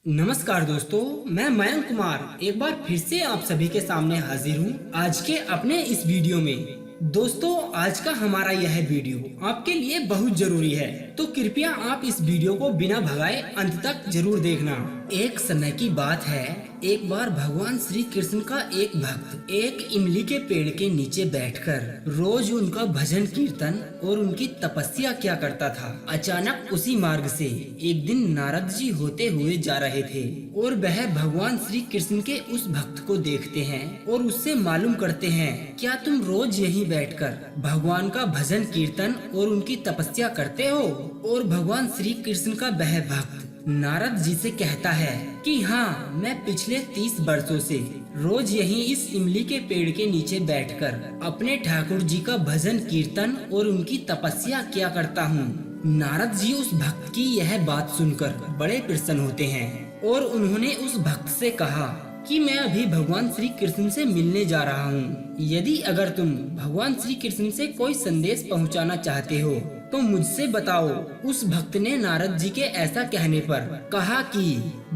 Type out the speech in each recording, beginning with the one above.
नमस्कार दोस्तों, मैं मयंक कुमार एक बार फिर से आप सभी के सामने हाजिर हूँ आज के अपने इस वीडियो में। दोस्तों, आज का हमारा यह वीडियो आपके लिए बहुत जरूरी है, तो कृपया आप इस वीडियो को बिना भगाए अंत तक जरूर देखना। एक समय की बात है, एक बार भगवान श्री कृष्ण का एक भक्त एक इमली के पेड़ के नीचे बैठकर रोज उनका भजन कीर्तन और उनकी तपस्या किया करता था। अचानक उसी मार्ग से एक दिन नारद जी होते हुए जा रहे थे और वह भगवान श्री कृष्ण के उस भक्त को देखते हैं और उससे मालूम करते हैं, क्या तुम रोज यहीं बैठकर भगवान का भजन कीर्तन और उनकी तपस्या करते हो? और भगवान श्री कृष्ण का वह भक्त नारद जी से कहता है कि हाँ, मैं पिछले 30 वर्षों से रोज यहीं इस इमली के पेड़ के नीचे बैठकर अपने ठाकुर जी का भजन कीर्तन और उनकी तपस्या किया करता हूँ। नारद जी उस भक्त की यह बात सुनकर बड़े प्रसन्न होते हैं और उन्होंने उस भक्त से कहा कि मैं अभी भगवान श्री कृष्ण से मिलने जा रहा हूँ। यदि अगर तुम भगवान श्री कृष्ण से कोई संदेश पहुँचाना चाहते हो तो मुझसे बताओ। उस भक्त ने नारद जी के ऐसा कहने पर कहा कि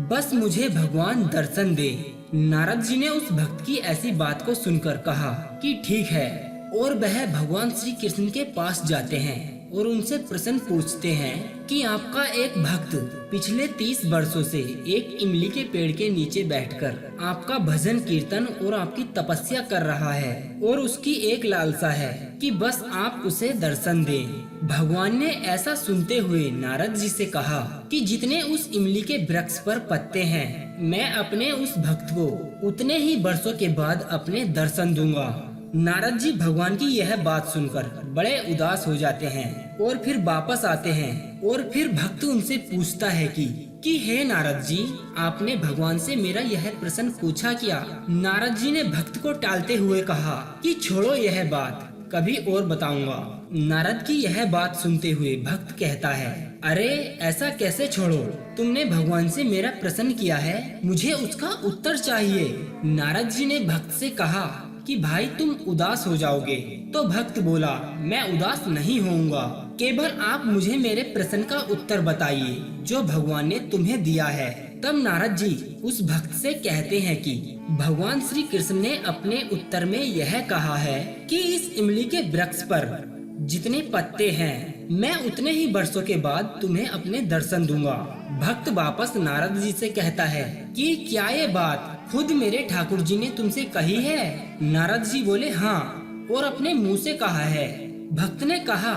बस मुझे भगवान दर्शन दे। नारद जी ने उस भक्त की ऐसी बात को सुनकर कहा कि ठीक है, और वह भगवान श्री कृष्ण के पास जाते हैं और उनसे प्रश्न पूछते हैं कि आपका एक भक्त पिछले 30 वर्षों से एक इमली के पेड़ के नीचे बैठकर आपका भजन कीर्तन और आपकी तपस्या कर रहा है और उसकी एक लालसा है कि बस आप उसे दर्शन दें। भगवान ने ऐसा सुनते हुए नारद जी से कहा कि जितने उस इमली के वृक्ष पर पत्ते हैं, मैं अपने उस भक्त को उतने ही वर्षों के बाद अपने दर्शन दूंगा। नारद जी भगवान की यह बात सुनकर बड़े उदास हो जाते हैं और फिर वापस आते हैं और फिर भक्त उनसे पूछता है कि हे नारद जी, आपने भगवान से मेरा यह प्रश्न पूछा क्या? नारद जी ने भक्त को टालते हुए कहा कि छोड़ो यह बात, कभी और बताऊंगा। नारद की यह बात सुनते हुए भक्त कहता है, अरे ऐसा कैसे छोड़ो, तुमने भगवान से मेरा प्रश्न किया है, मुझे उसका उत्तर चाहिए। नारद जी ने भक्त से कहा कि भाई तुम उदास हो जाओगे। तो भक्त बोला, मैं उदास नहीं होऊंगा, केवल आप मुझे मेरे प्रश्न का उत्तर बताइए जो भगवान ने तुम्हें दिया है। तब नारद जी उस भक्त से कहते हैं कि भगवान श्री कृष्ण ने अपने उत्तर में यह कहा है कि इस इमली के वृक्ष पर जितने पत्ते हैं, मैं उतने ही वर्षों के बाद तुम्हें अपने दर्शन दूंगा। भक्त वापस नारद जी से कहता है कि क्या ये बात खुद मेरे ठाकुर जी ने तुमसे कही है? नारद जी बोले हाँ, और अपने मुंह से कहा है। भक्त ने कहा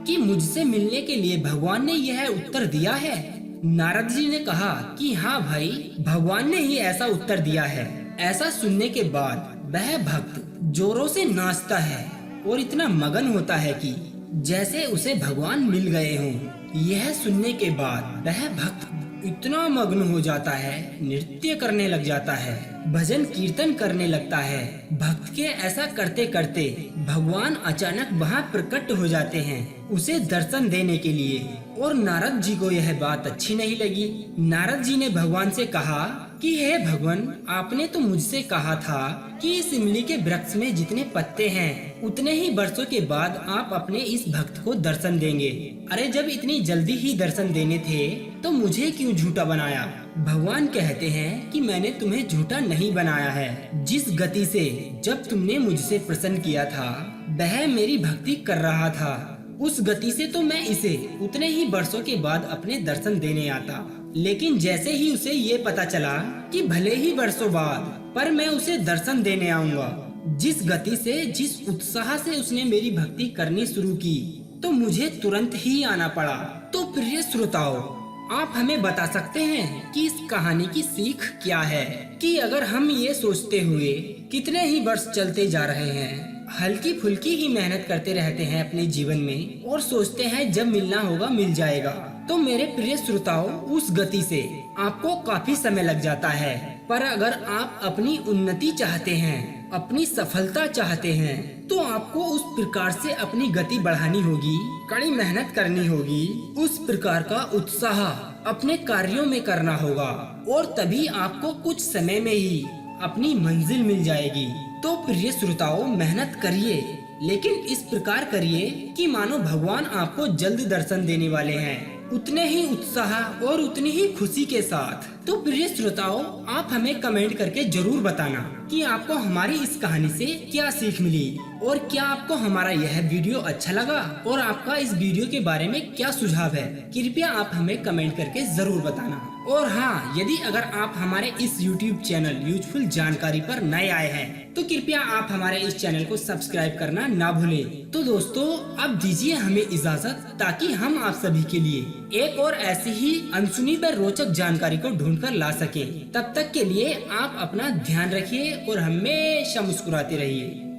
कि मुझसे मिलने के लिए भगवान ने यह उत्तर दिया है? नारद जी ने कहा कि हाँ भाई, भगवान ने ही ऐसा उत्तर दिया है। ऐसा सुनने के बाद वह भक्त जोरों से नाचता है और इतना मगन होता है कि जैसे उसे भगवान मिल गए हों। यह सुनने के बाद वह भक्त इतना मग्न हो जाता है, नृत्य करने लग जाता है, भजन कीर्तन करने लगता है। भक्त के ऐसा करते करते भगवान अचानक वहाँ प्रकट हो जाते हैं उसे दर्शन देने के लिए, और नारद जी को यह बात अच्छी नहीं लगी। नारद जी ने भगवान से कहा कि हे भगवान, आपने तो मुझसे कहा था कि इस इमली के वृक्ष में जितने पत्ते हैं उतने ही वर्षों के बाद आप अपने इस भक्त को दर्शन देंगे। अरे जब इतनी जल्दी ही दर्शन देने थे तो मुझे क्यों झूठा बनाया? भगवान कहते हैं कि मैंने तुम्हें झूठा नहीं बनाया है। जिस गति से जब तुमने मुझसे प्रसन्न किया था वह मेरी भक्ति कर रहा था, उस गति से तो मैं इसे उतने ही वर्षों के बाद अपने दर्शन देने आता। लेकिन जैसे ही उसे ये पता चला कि भले ही वर्षों बाद पर मैं उसे दर्शन देने आऊंगा, जिस गति से जिस उत्साह से उसने मेरी भक्ति करनी शुरू की, तो मुझे तुरंत ही आना पड़ा। तो प्रिय श्रोताओ, आप हमें बता सकते हैं कि इस कहानी की सीख क्या है? कि अगर हम ये सोचते हुए कितने ही वर्ष चलते जा रहे हैं, हल्की फुल्की ही मेहनत करते रहते हैं अपने जीवन में और सोचते हैं जब मिलना होगा मिल जाएगा, तो मेरे प्रिय श्रोताओं, उस गति से आपको काफी समय लग जाता है। पर अगर आप अपनी उन्नति चाहते हैं, अपनी सफलता चाहते हैं, तो आपको उस प्रकार से अपनी गति बढ़ानी होगी, कड़ी मेहनत करनी होगी, उस प्रकार का उत्साह अपने कार्यों में करना होगा, और तभी आपको कुछ समय में ही अपनी मंजिल मिल जाएगी। तो प्रिय श्रोताओं, मेहनत करिए, लेकिन इस प्रकार करिए कि मानो भगवान आपको जल्द दर्शन देने वाले हैं। उतने ही उत्साह और उतनी ही खुशी के साथ। तो प्रिय श्रोताओं, आप हमें कमेंट करके जरूर बताना कि आपको हमारी इस कहानी से क्या सीख मिली और क्या आपको हमारा यह वीडियो अच्छा लगा और आपका इस वीडियो के बारे में क्या सुझाव है। कृपया आप हमें कमेंट करके जरूर बताना। और हाँ, यदि अगर आप हमारे इस YouTube चैनल यूजफुल जानकारी पर नए आए हैं तो कृपया आप हमारे इस चैनल को सब्सक्राइब करना ना भूलें। तो दोस्तों, अब दीजिए हमें इजाजत ताकि हम आप सभी के लिए एक और ऐसी ही अनसुनी व रोचक जानकारी को ढूंढकर ला सकें। तब तक के लिए आप अपना ध्यान रखिए और हमेशा मुस्कुराते रहिए।